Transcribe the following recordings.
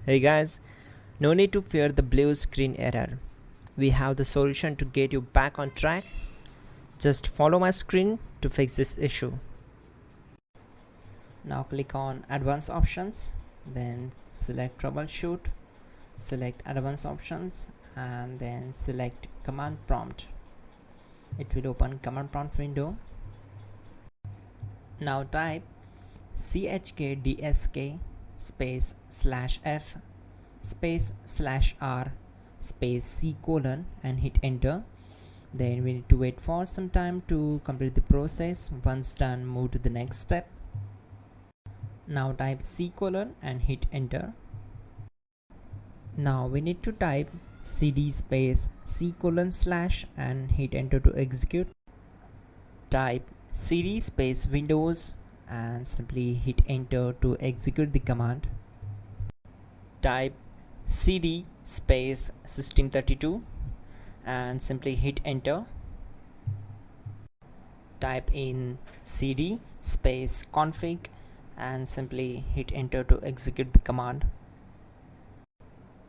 Hey guys, no need to fear the blue screen error. We have the solution to get you back on track. Just follow my screen to fix this issue. Now click on Advanced Options, then select Troubleshoot, select Advanced Options, and then select Command Prompt. It will open Command Prompt window. Now type chkdsk space /f space /r space c colon and hit enter. Then we need to wait for some time to complete the process. Once done, move to the next step. Now type c colon and hit enter. Now we need to type cd space c colon / and hit enter to execute. Type cd space windows and simply hit enter to execute the command. Type cd space system32 and simply hit enter. Type in cd space config and simply hit enter to execute the command.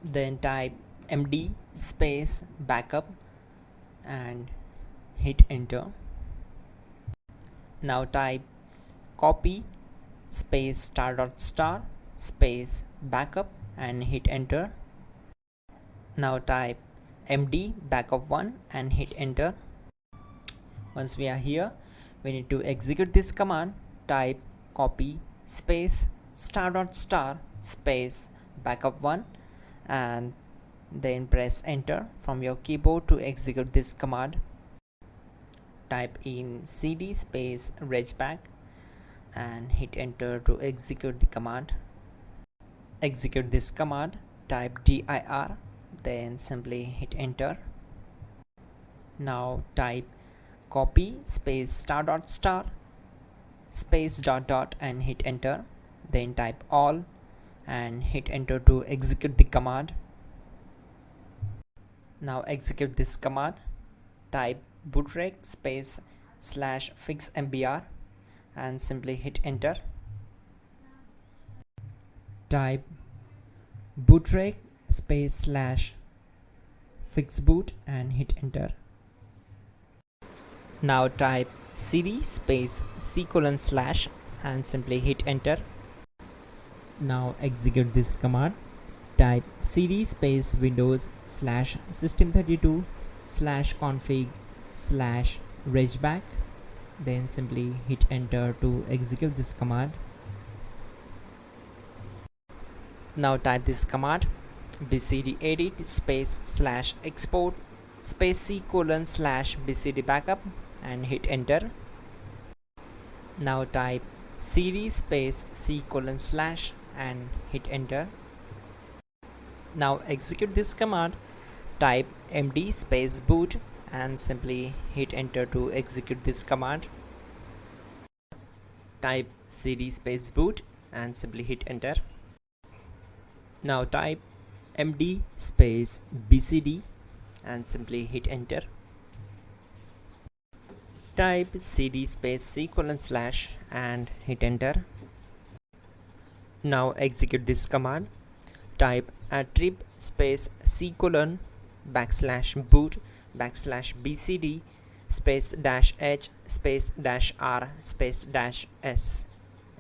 Then type md space backup and hit enter. Now type copy space ** space backup and hit enter. Now type md backup1 and hit enter. Once we are here, we need to execute this command. Type copy space ** space backup1 and then press enter from your keyboard to execute this command. Type in cd space regback and hit enter to execute the command. Execute this command. Type dir, then simply hit enter. Now type copy space ** space ... and hit enter. Then type all and hit enter to execute the command. Now execute this command. Type bootrec space /fixmbr and simply hit enter. Type bootrec space /fixboot and hit enter. Now type cd space c colon / and simply hit enter. Now execute this command. Type cd space windows /system32 /config /regback, then simply hit enter to execute this command. Now type this command bcd edit space /export space c colon /bcd backup and hit enter. Now type cd space c colon / and hit enter. Now execute this command. Type md space boot and simply hit enter to execute this command. Type cd space boot and simply hit enter. Now type md space bcd and simply hit enter. Type cd space c colon / and hit enter. Now execute this command. Type attrib space c colon /boot /bcd space -h space -r space -s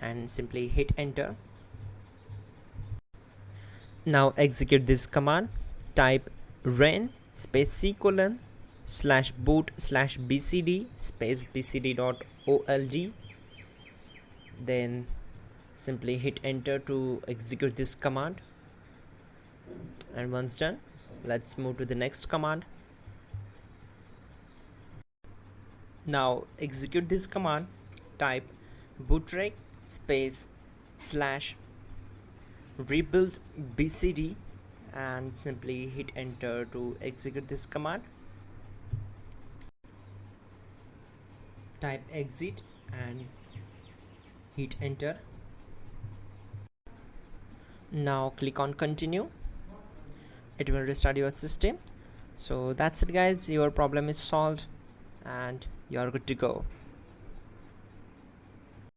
and simply hit enter. Now execute this command. Type ren space c colon /boot /bcd space bcd.old, then simply hit enter to execute this command. And once done, let's move to the next command. Now execute this command. Type bootrec space /rebuild bcd and simply hit enter to execute this command. Type exit and hit enter. Now click on continue. It will restart your system. So that's it guys, your problem is solved and you're good to go.